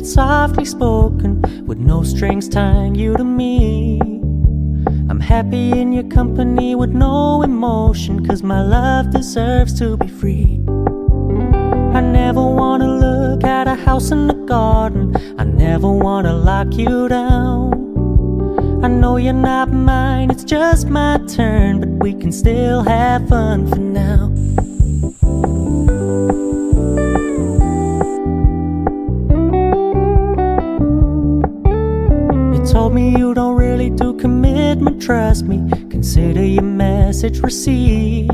softly spoken, with no strings tying you to me. I'm happy in your company with no emotion, 'cause my love deserves to be free. I never wanna look at a house in the garden, I never wanna lock you down. I know you're not mine, it's just my turn, but we can still have fun for now. You told me you don't really do commitment, trust me, consider your message received.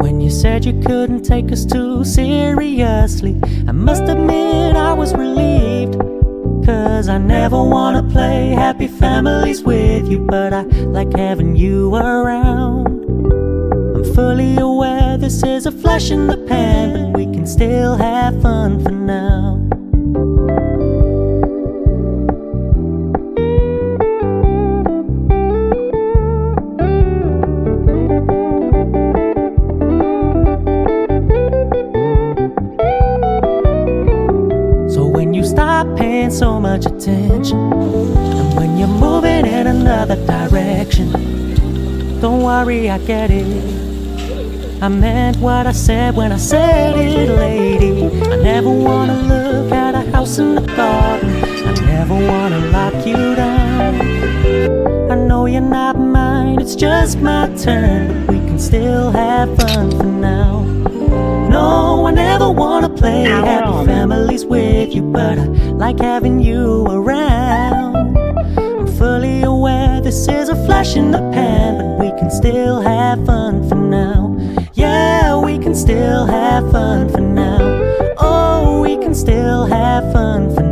When you said you couldn't take us too seriously, I must admit I was relieved. 'Cause I never wanna play happy families with you, but I like having you around. I'm fully aware this is a flash in the pan, but we can still have fun for now. Stop paying so much attention, and when you're moving in another direction, don't worry, I get it. I meant what I said when I said it, lady. I never wanna look at a house in the garden, I never wanna lock you down. I know you're not mine, it's just my turn, but we can still have fun for now. No, I never wanna play happy families with you, but I like having you around. I'm fully aware this is a flash in the pan, but we can still have fun for now. Yeah, we can still have fun for now. Oh, we can still have fun for